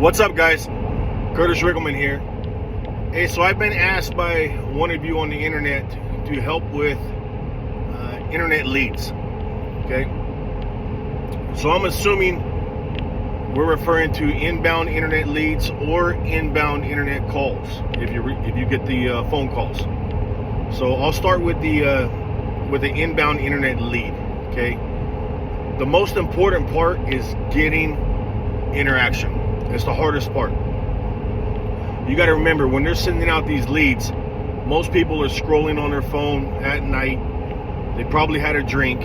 What's up, guys? Curtis Riggleman here. Hey, so I've been asked by one of you on the internet to help with internet leads. Okay, so I'm assuming we're referring to inbound internet leads or inbound internet calls if you get the phone calls. So I'll start with the inbound internet lead. Okay, the most important part is getting interaction. It's the hardest part. You got to remember, when they're sending out these leads, most people are scrolling on their phone at night. They probably had a drink,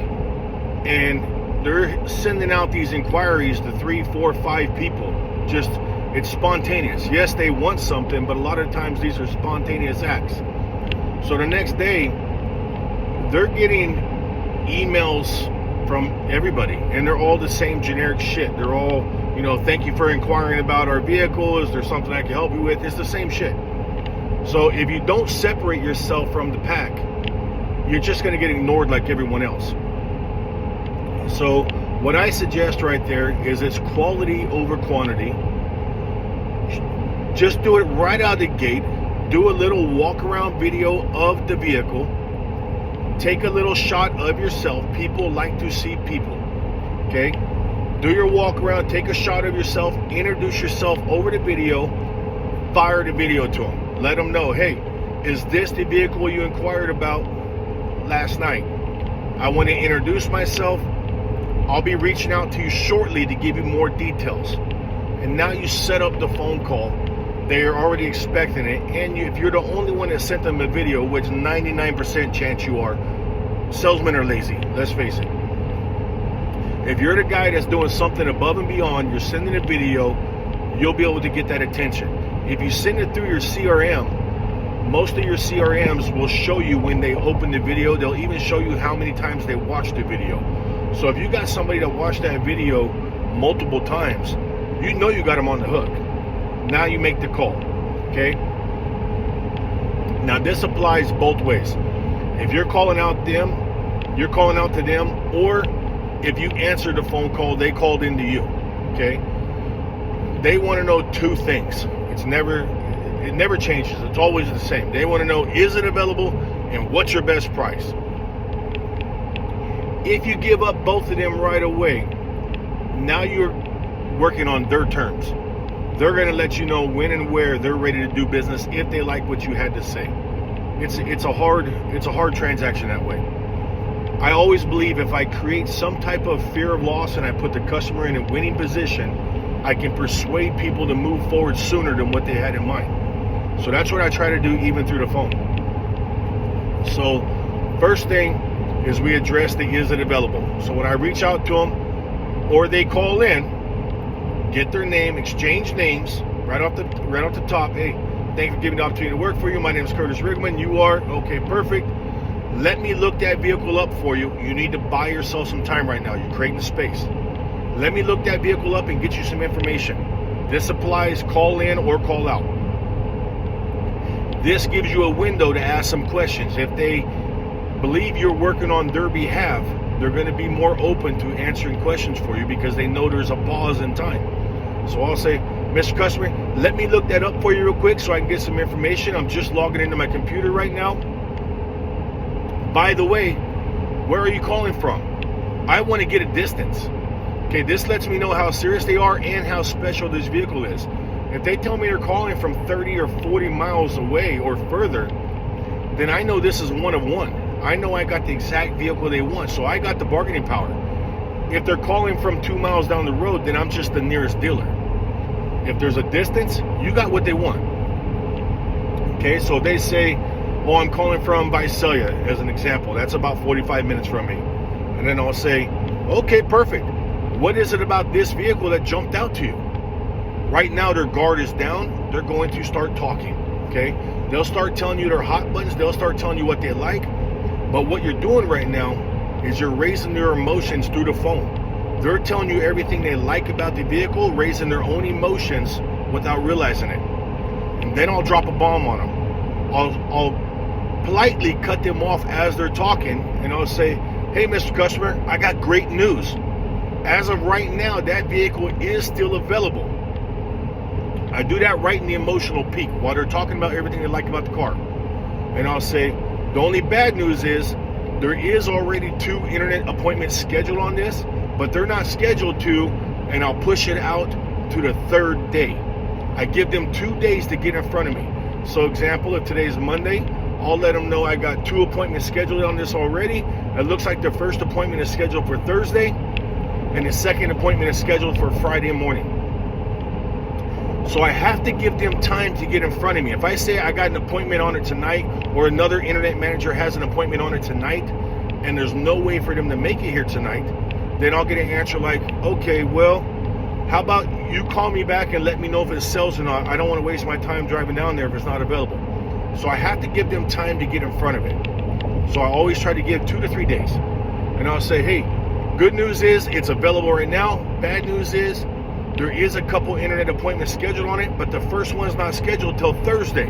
and they're sending out these inquiries to 3, 4, 5 people. Just, it's spontaneous. Yes, they want something, but a lot of times these are spontaneous acts. So the next day, they're getting emails from everybody, and they're all the same generic shit. They're all, thank you for inquiring about our vehicle. Is there something I can help you with? It's the same shit. So if you don't separate yourself from the pack, you're just going to get ignored like everyone else. So what I suggest right there is it's quality over quantity. Just do it right out of the gate. Do a little walk around video of the vehicle. Take a little shot of yourself. People like to see people. Okay? Do your walk around, take a shot of yourself, introduce yourself over the video, fire the video to them. Let them know, hey, is this the vehicle you inquired about last night? I want to introduce myself. I'll be reaching out to you shortly to give you more details. And now you set up the phone call. They are already expecting it. And if you're the only one that sent them a video, which 99% chance you are, salesmen are lazy, let's face it. If you're the guy that's doing something above and beyond, you're sending a video, you'll be able to get that attention. If you send it through your CRM, most of your CRMs will show you when they open the video. They'll even show you how many times they watched the video. So if you got somebody that watched that video multiple times, you know you got them on the hook. Now you make the call, okay? Now this applies both ways. If you're calling out them, you're calling out to them, or if you answer the phone call, they called into you, okay? They want to know two things. It never changes. It's always the same. They want to know, is it available, and what's your best price? If you give up both of them right away, now you're working on their terms. They're going to let you know when and where they're ready to do business if they like what you had to say. It's a hard transaction that way. I always believe if I create some type of fear of loss and I put the customer in a winning position, I can persuade people to move forward sooner than what they had in mind. So that's what I try to do even through the phone. So first thing is we address the is it available. So when I reach out to them or they call in, get their name, exchange names right off the top. Hey, thank you for giving me the opportunity to work for you. My name is Curtis Riggleman. You are? Okay, perfect. Let me look that vehicle up for you. You need to buy yourself some time right now. You're creating space. Let me look that vehicle up and get you some information. This applies call in or call out. This gives you a window to ask some questions. If they believe you're working on their behalf, they're going to be more open to answering questions for you because they know there's a pause in time. So I'll say, Mr. Customer, let me look that up for you real quick so I can get some information. I'm just logging into my computer right now. By the way, where are you calling from? I want to get a distance. Okay, this lets me know how serious they are and how special this vehicle is. If they tell me they're calling from 30 or 40 miles away or further, then I know this is one of one. I know I got the exact vehicle they want, so I got the bargaining power. If they're calling from 2 miles down the road, then I'm just the nearest dealer. If there's a distance, you got what they want. Okay, so they say, oh, I'm calling from Visalia, as an example. That's about 45 minutes from me. And then I'll say, okay, perfect. What is it about this vehicle that jumped out to you? Right now, their guard is down. They're going to start talking, okay? They'll start telling you their hot buttons. They'll start telling you what they like. But what you're doing right now is you're raising their emotions through the phone. They're telling you everything they like about the vehicle, raising their own emotions without realizing it. And then I'll drop a bomb on them. I'll politely cut them off as they're talking, and I'll say, hey, Mr. Customer, I got great news. As of right now, that vehicle is still available. I do that right in the emotional peak while they're talking about everything they like about the car. And I'll say, the only bad news is there is already 2 internet appointments scheduled on this, but they're not scheduled to, and I'll push it out to the 3rd day. I give them 2 days to get in front of me. So example, if today's Monday, I'll let them know I got 2 appointments scheduled on this already. It looks like the first appointment is scheduled for Thursday, and the second appointment is scheduled for Friday morning. So I have to give them time to get in front of me. If I say I got an appointment on it tonight, or another internet manager has an appointment on it tonight, and there's no way for them to make it here tonight, then I'll get an answer like, okay, well, how about you call me back and let me know if it sells or not. I don't want to waste my time driving down there if it's not available. So I have to give them time to get in front of it. So I always try to give 2 to 3 days. And I'll say, hey, good news is it's available right now. Bad news is there is a couple internet appointments scheduled on it, but the first one's not scheduled till Thursday.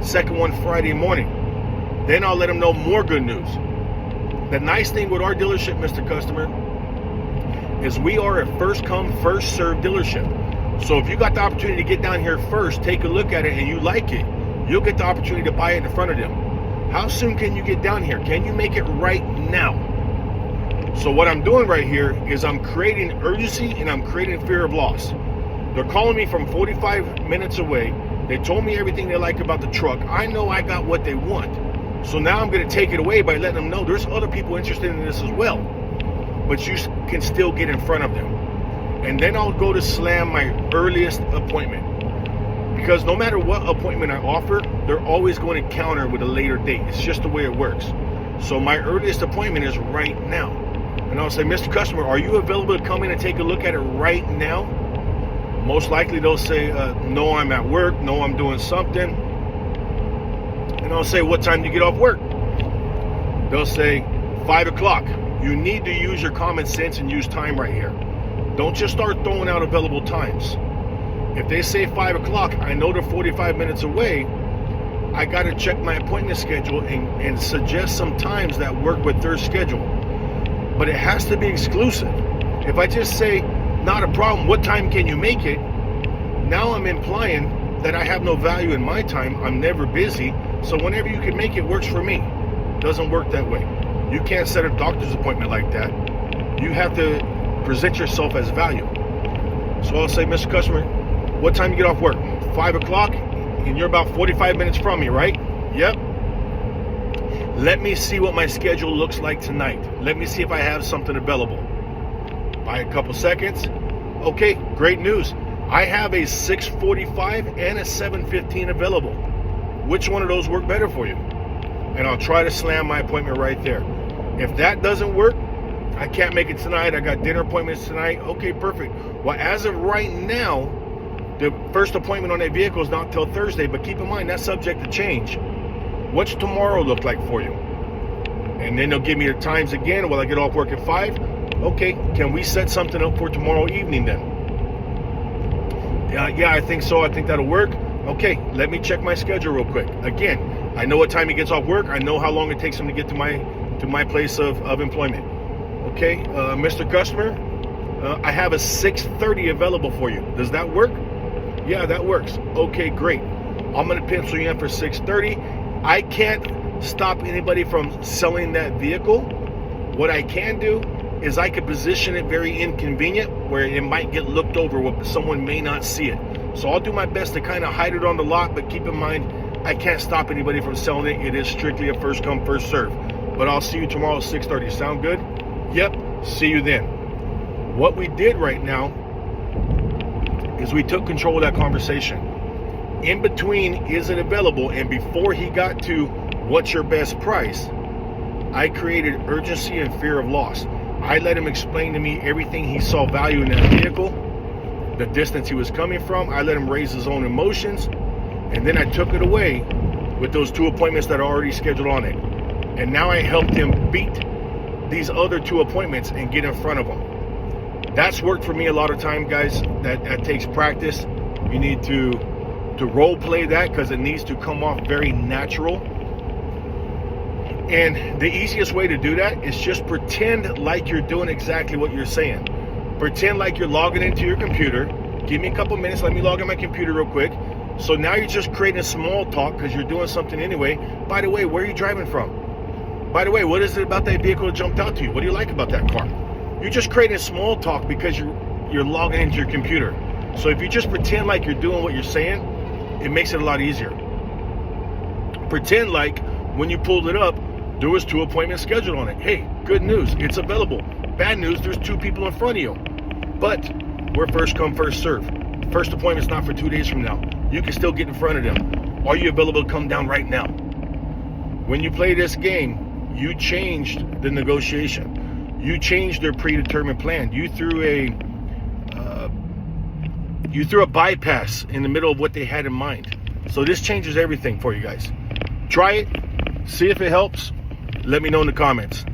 Second one Friday morning. Then I'll let them know more good news. The nice thing with our dealership, Mr. Customer, is we are a first come, first served dealership. So if you got the opportunity to get down here first, take a look at it, and you like it, you'll get the opportunity to buy it in front of them. How soon can you get down here? Can you make it right now? So what I'm doing right here is I'm creating urgency and I'm creating fear of loss. They're calling me from 45 minutes away. They told me everything they like about the truck. I know I got what they want. So now I'm going to take it away by letting them know there's other people interested in this as well. But you can still get in front of them. And then I'll go to slam my earliest appointment. Because no matter what appointment I offer, they're always going to counter with a later date. It's just the way it works. So my earliest appointment is right now. And I'll say, Mr. Customer, are you available to come in and take a look at it right now? Most likely they'll say, no, I'm at work. No, I'm doing something. And I'll say, what time do you get off work? They'll say, 5 o'clock. You need to use your common sense and use time right here. Don't just start throwing out available times. If they say 5 o'clock, I know they're 45 minutes away. I got to check my appointment schedule and suggest some times that work with their schedule. But it has to be exclusive. If I just say, not a problem, what time can you make it? Now I'm implying that I have no value in my time. I'm never busy. So whenever you can make it works for me. Doesn't work that way. You can't set a doctor's appointment like that. You have to present yourself as value. So I'll say, Mr. Customer, what time you get off work? 5 o'clock, and you're about 45 minutes from me, right? Yep. Let me see what my schedule looks like tonight. Let me see if I have something available. By a couple seconds. Okay, great news. I have a 6:45 and a 7:15 available. Which one of those work better for you? And I'll try to slam my appointment right there. If that doesn't work, I can't make it tonight. I got dinner appointments tonight. Okay, perfect. Well, as of right now, the first appointment on that vehicle is not till Thursday, but keep in mind that's subject to change. What's tomorrow look like for you? And then they'll give me the times again. Will I get off work at 5? Okay, can we set something up for tomorrow evening then? Yeah, I think so. I think that'll work. Okay, let me check my schedule real quick. Again, I know what time he gets off work. I know how long it takes him to get to my place of employment. Okay, Mr. Customer, I have a 6:30 available for you. Does that work? Yeah, that works. Okay, great. I'm going to pencil you in for 6:30. I can't stop anybody from selling that vehicle. What I can do is I could position it very inconvenient where it might get looked over, where someone may not see it. So I'll do my best to kind of hide it on the lot, but keep in mind, I can't stop anybody from selling it. It is strictly a first come, first serve. But I'll see you tomorrow at 6:30. Sound good? Yep. See you then. What we did right now is we took control of that conversation. In between, is it available? And before he got to what's your best price, I created urgency and fear of loss. I let him explain to me everything he saw value in that vehicle, the distance he was coming from. I let him raise his own emotions, and then I took it away with those 2 appointments that are already scheduled on it. And now I helped him beat these other 2 appointments and get in front of them. That's worked for me a lot of time, guys. That takes practice. You need to role play that because it needs to come off very natural. And the easiest way to do that is just pretend like you're doing exactly what you're saying. Pretend like you're logging into your computer Give me a couple minutes. Let me log in my computer real quick. So now you're just creating small talk because you're doing something anyway. By the way, where are you driving from? By the way, what is it about that vehicle that jumped out to you? What do you like about that car? You're just creating small talk because you're logging into your computer. So if you just pretend like you're doing what you're saying, it makes it a lot easier. Pretend like when you pulled it up, there was 2 appointments scheduled on it. Hey, good news, it's available. Bad news, there's 2 people in front of you. But we're first come, first serve. First appointment's not for 2 days from now. You can still get in front of them. Are you available to come down right now? When you play this game, you changed the negotiation. You changed their predetermined plan. You threw a bypass in the middle of what they had in mind. So this changes everything for you guys. Try it. See if it helps. Let me know in the comments.